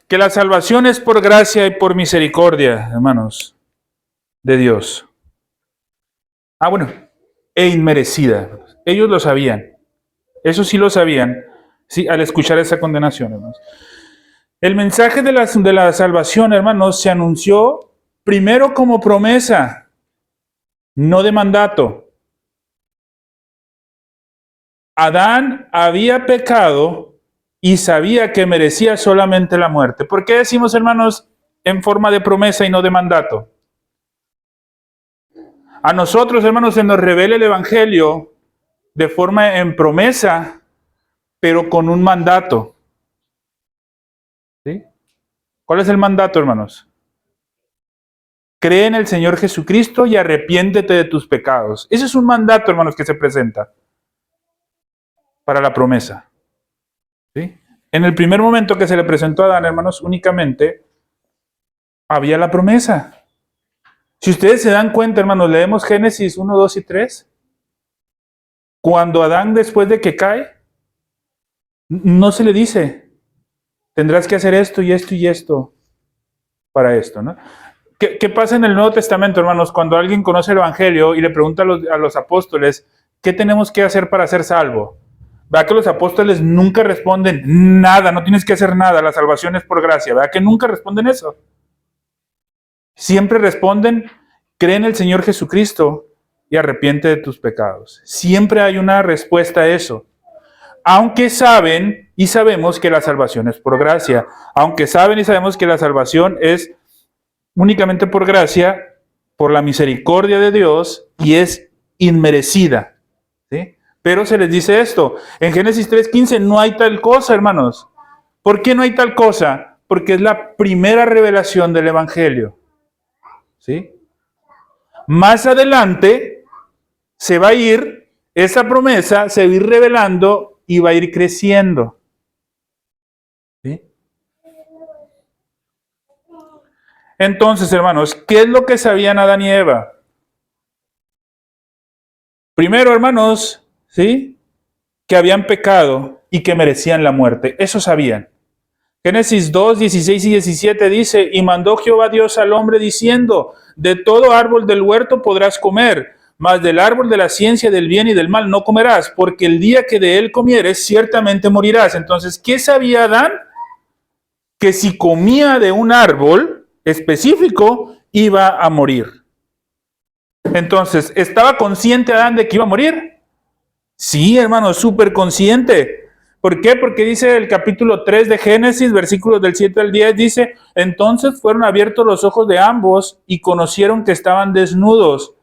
que la salvación es por gracia y por misericordia, hermanos, de Dios. Ah, bueno, e inmerecida. Ellos lo sabían. Eso sí lo sabían, sí, al escuchar esa condenación, hermanos. El mensaje de la salvación, hermanos, se anunció primero como promesa, no de mandato. Adán había pecado y sabía que merecía solamente la muerte. ¿Por qué decimos, hermanos, en forma de promesa y no de mandato? A nosotros, hermanos, se nos revela el Evangelio de forma en promesa, pero con un mandato. ¿Sí? ¿Cuál es el mandato, hermanos? Cree en el Señor Jesucristo y arrepiéntete de tus pecados. Ese es un mandato, hermanos, que se presenta para la promesa. ¿Sí? En el primer momento que se le presentó a Adán, hermanos, únicamente había la promesa. Si ustedes se dan cuenta, hermanos, leemos Génesis 1, 2 y 3. Cuando Adán, después de que cae, no se le dice, tendrás que hacer esto y esto y esto para esto, ¿no? ¿Qué pasa en el Nuevo Testamento, hermanos? Cuando alguien conoce el Evangelio y le pregunta a los apóstoles, ¿qué tenemos que hacer para ser salvo? ¿Verdad que los apóstoles nunca responden nada? No tienes que hacer nada, la salvación es por gracia. ¿Verdad que nunca responden eso? Siempre responden, cree en el Señor Jesucristo y arrepiente de tus pecados. Siempre hay una respuesta a eso. Aunque saben y sabemos que la salvación es por gracia. Aunque saben y sabemos que la salvación es únicamente por gracia, por la misericordia de Dios, y es inmerecida. ¿Sí? Pero se les dice esto. En Génesis 3:15 no hay tal cosa, hermanos. ¿Por qué no hay tal cosa? Porque es la primera revelación del Evangelio. ¿Sí? Más adelante se va a ir, esa promesa se va a ir revelando y va a ir creciendo. ¿Sí? Entonces, hermanos, ¿qué es lo que sabían Adán y Eva? Primero, hermanos, ¿sí? Que habían pecado y que merecían la muerte. Eso sabían. Génesis 2, 16 y 17 dice, y mandó Jehová Dios al hombre diciendo, de todo árbol del huerto podrás comer, mas del árbol de la ciencia del bien y del mal no comerás, porque el día que de él comieres, ciertamente morirás. Entonces, ¿qué sabía Adán? Que si comía de un árbol específico, iba a morir. Entonces, ¿estaba consciente Adán de que iba a morir? Sí, hermano, súper consciente. ¿Por qué? Porque dice el capítulo 3 de Génesis, versículos del 7 al 10, dice, entonces fueron abiertos los ojos de ambos y conocieron que estaban desnudos.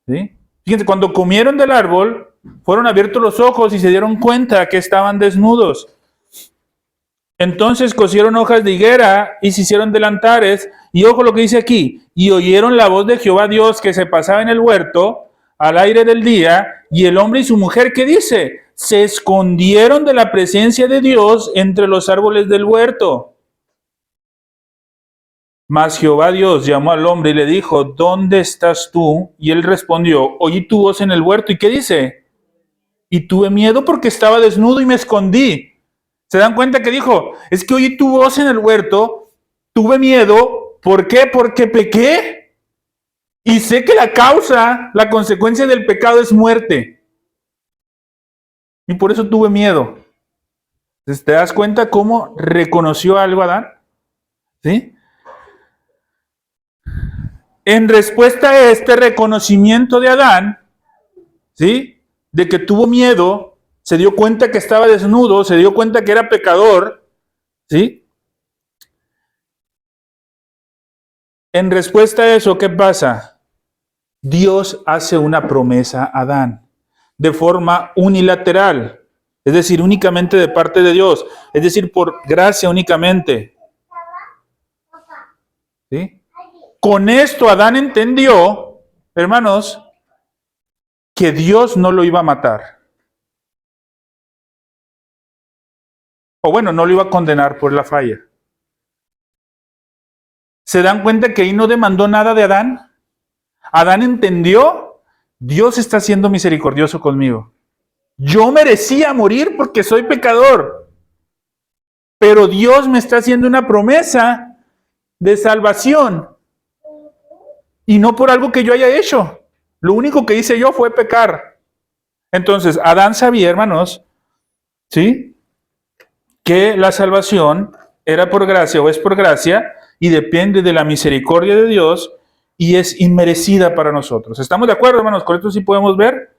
¿Sí? Fíjense, cuando comieron del árbol, fueron abiertos los ojos y se dieron cuenta que estaban desnudos. Entonces cosieron hojas de higuera y se hicieron delantares. Y ojo lo que dice aquí, y oyeron la voz de Jehová Dios que se pasaba en el huerto al aire del día, y el hombre y su mujer, ¿qué dice? Se escondieron de la presencia de Dios entre los árboles del huerto. Mas Jehová Dios llamó al hombre y le dijo, ¿dónde estás tú? Y él respondió, oí tu voz en el huerto. ¿Y qué dice? Y tuve miedo porque estaba desnudo y me escondí. ¿Se dan cuenta que dijo? Es que oí tu voz en el huerto, tuve miedo. ¿Por qué? Porque pequé. Y sé que la causa, la consecuencia del pecado es muerte. Y por eso tuve miedo. Entonces, ¿te das cuenta cómo reconoció algo Adán? ¿Sí? En respuesta a este reconocimiento de Adán, ¿sí? De que tuvo miedo, se dio cuenta que estaba desnudo, se dio cuenta que era pecador, ¿sí? En respuesta a eso, ¿qué pasa? Dios hace una promesa a Adán de forma unilateral, es decir, únicamente de parte de Dios, es decir, por gracia únicamente. ¿Sí? Con esto Adán entendió, hermanos, que Dios no lo iba a matar. O bueno, no lo iba a condenar por la falla. ¿Se dan cuenta que ahí no demandó nada de Adán? Adán entendió, Dios está siendo misericordioso conmigo. Yo merecía morir porque soy pecador. Pero Dios me está haciendo una promesa de salvación. Y no por algo que yo haya hecho. Lo único que hice yo fue pecar. Entonces, Adán sabía, hermanos, ¿sí? Que la salvación era por gracia o es por gracia y depende de la misericordia de Dios y es inmerecida para nosotros. ¿Estamos de acuerdo, hermanos? Con esto sí podemos ver.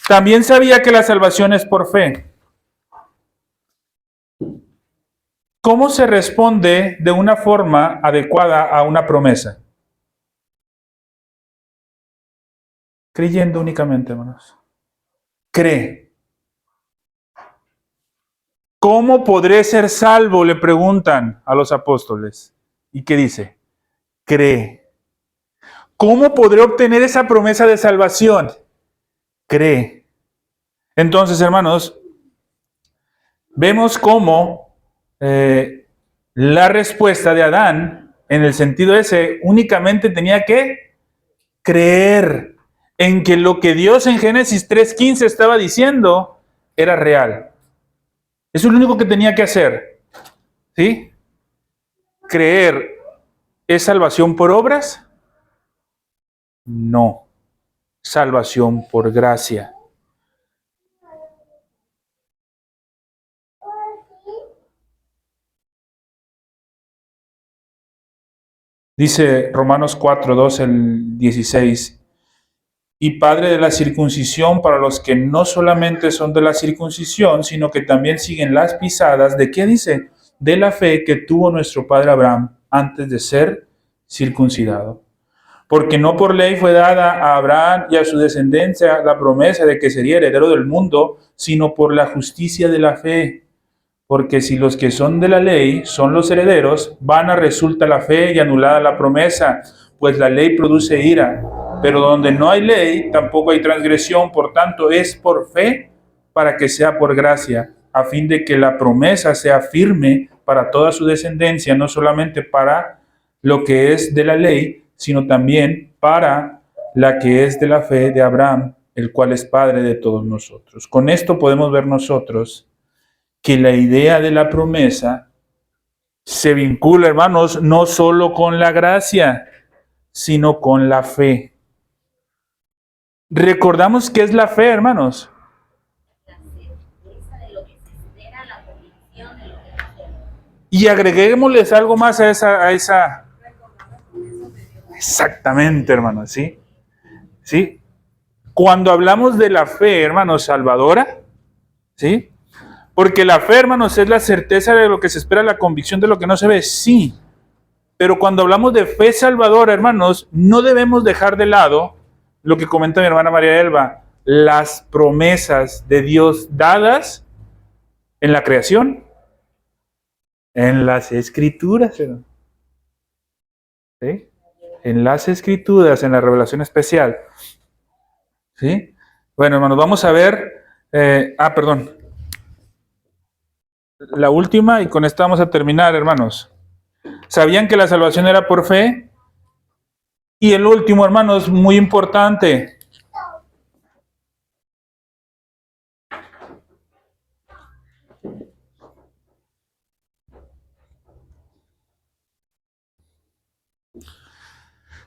También sabía que la salvación es por fe. ¿Cómo se responde de una forma adecuada a una promesa? Creyendo únicamente, hermanos. Cree. ¿Cómo podré ser salvo? Le preguntan a los apóstoles. ¿Y qué dice? Cree. ¿Cómo podré obtener esa promesa de salvación? Cree. Entonces, hermanos, vemos cómo la respuesta de Adán, en el sentido ese, únicamente tenía que creer en que lo que Dios en Génesis 3:15 estaba diciendo era real. Eso es lo único que tenía que hacer. ¿Sí? Creer. ¿Es salvación por obras? No. Salvación por gracia. Dice Romanos 4:12 al 16. Y padre de la circuncisión para los que no solamente son de la circuncisión, sino que también siguen las pisadas. ¿De qué dice? De la fe que tuvo nuestro padre Abraham antes de ser circuncidado. Porque no por ley fue dada a Abraham y a su descendencia la promesa de que sería heredero del mundo, sino por la justicia de la fe. Porque si los que son de la ley son los herederos, vana resulta la fe y anulada la promesa, pues la ley produce ira. Pero donde no hay ley, tampoco hay transgresión, por tanto es por fe para que sea por gracia, a fin de que la promesa sea firme para toda su descendencia, no solamente para lo que es de la ley, sino también para la que es de la fe de Abraham, el cual es padre de todos nosotros. Con esto podemos ver nosotros que la idea de la promesa se vincula, hermanos, no solo con la gracia, sino con la fe. Recordamos qué es la fe, hermanos. La certeza de lo que se espera, la convicción de lo que se espera. Y agreguémosles algo más a esa. Exactamente, hermanos, ¿sí? ¿Sí? Cuando hablamos de la fe, hermanos, salvadora, ¿sí? Porque la fe, hermanos, es la certeza de lo que se espera, la convicción de lo que no se ve, sí. Pero cuando hablamos de fe salvadora, hermanos, no debemos dejar de lado lo que comenta mi hermana María Elba, las promesas de Dios dadas en la creación, en las escrituras, ¿sí? En las escrituras, en la revelación especial. ¿Sí? Bueno, hermanos, vamos a ver, perdón. La última, y con esta vamos a terminar, hermanos. ¿Sabían que la salvación era por fe? Y el último, hermanos, muy importante.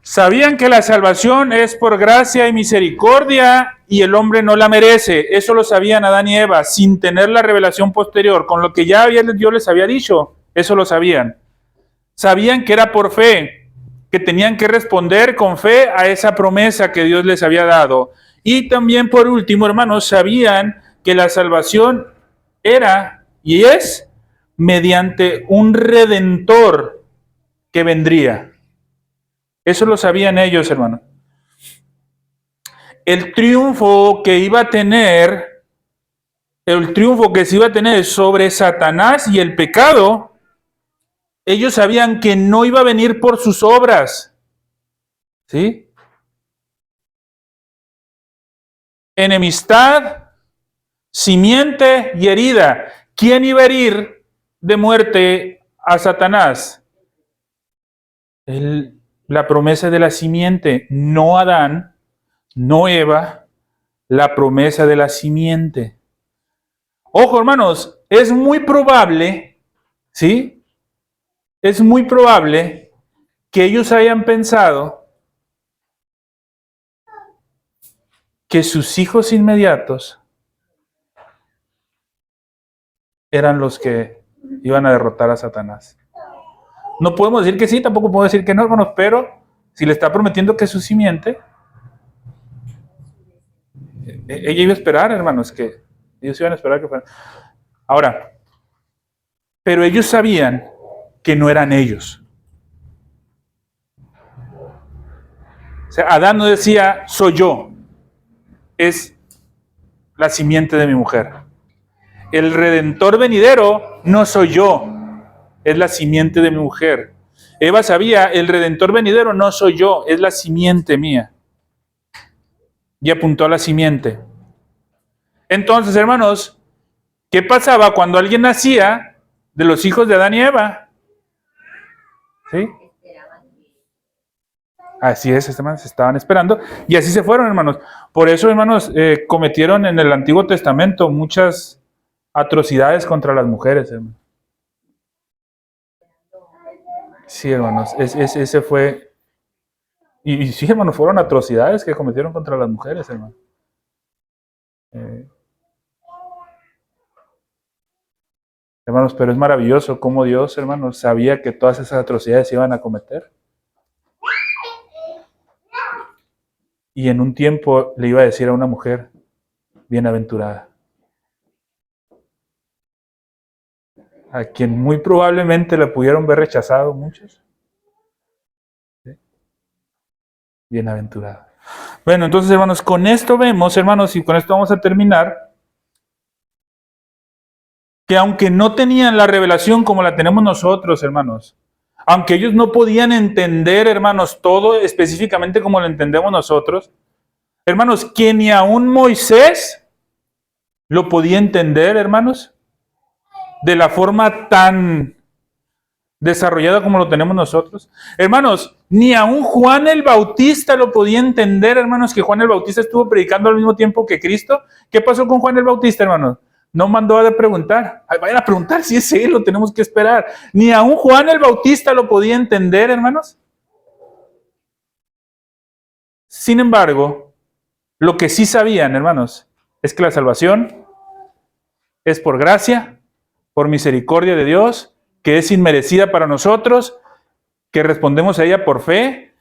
Sabían que la salvación es por gracia y misericordia y el hombre no la merece. Eso lo sabían Adán y Eva sin tener la revelación posterior. Con lo que ya Dios les había dicho, eso lo sabían. Sabían que era por fe, que tenían que responder con fe a esa promesa que Dios les había dado. Y también por último, hermanos, sabían que la salvación era y es mediante un redentor que vendría. Eso lo sabían ellos, hermano. El triunfo que iba a tener, el triunfo que se iba a tener sobre Satanás y el pecado, ellos sabían que no iba a venir por sus obras. ¿Sí? Enemistad, simiente y herida. ¿Quién iba a herir de muerte a Satanás? La promesa de la simiente, no Adán, no Eva, la promesa de la simiente. Ojo, hermanos, es muy probable, ¿sí? Es muy probable que ellos hayan pensado que sus hijos inmediatos eran los que iban a derrotar a Satanás. No podemos decir que sí, tampoco podemos decir que no, hermanos, pero si le está prometiendo que es su simiente, ella iba a esperar, hermanos, que ellos iban a esperar que fueran. Ahora, pero ellos sabían que no eran ellos. O sea, Adán no decía, soy yo. es la simiente de mi mujer. El redentor venidero no soy yo, es la simiente de mi mujer. Eva sabía, el redentor venidero no soy yo, es la simiente mía. Y apuntó a la simiente. Entonces, hermanos, ¿qué pasaba cuando alguien nacía de los hijos de Adán y Eva? ¿Sí? Así es, hermanos, estaban esperando. Y así se fueron, hermanos. Por eso, hermanos, cometieron en el Antiguo Testamento muchas atrocidades contra las mujeres, hermanos. Sí, hermanos, ese fue... Y sí, hermanos, fueron atrocidades que cometieron contra las mujeres, hermanos. Hermanos, pero es maravilloso cómo Dios, hermanos, sabía que todas esas atrocidades se iban a cometer. Y en un tiempo le iba a decir a una mujer, bienaventurada, a quien muy probablemente la pudieron ver rechazado muchos. ¿Sí? Bienaventurada. Bueno, entonces, hermanos, con esto vemos, hermanos, y con esto vamos a terminar, que aunque no tenían la revelación como la tenemos nosotros, hermanos, aunque ellos no podían entender, hermanos, todo específicamente como lo entendemos nosotros, hermanos, que ni aún Moisés lo podía entender, hermanos, de la forma tan desarrollada como lo tenemos nosotros. Hermanos, ni aún Juan el Bautista lo podía entender, hermanos, que Juan el Bautista estuvo predicando al mismo tiempo que Cristo. ¿Qué pasó con Juan el Bautista, hermanos? No mandó a preguntar. Vayan a preguntar si es él, lo tenemos que esperar. Ni aún Juan el Bautista lo podía entender, hermanos. Sin embargo, lo que sí sabían, hermanos, es que la salvación es por gracia, por misericordia de Dios, que es inmerecida para nosotros, que respondemos a ella por fe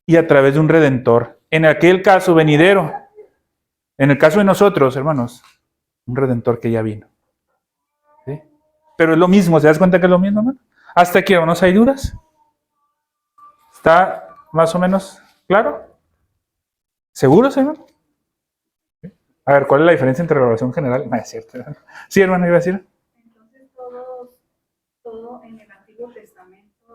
y a través de un redentor. En aquel caso venidero, en el caso de nosotros, hermanos, un redentor que ya vino. ¿Sí? Pero es lo mismo, ¿se das cuenta que es lo mismo, hermano? Hasta aquí, hermanos, ¿hay dudas? ¿Está más o menos claro? ¿Seguros, hermano? A ver, ¿cuál es la diferencia entre la revelación general? No, es cierto. Sí, hermano, iba a decir.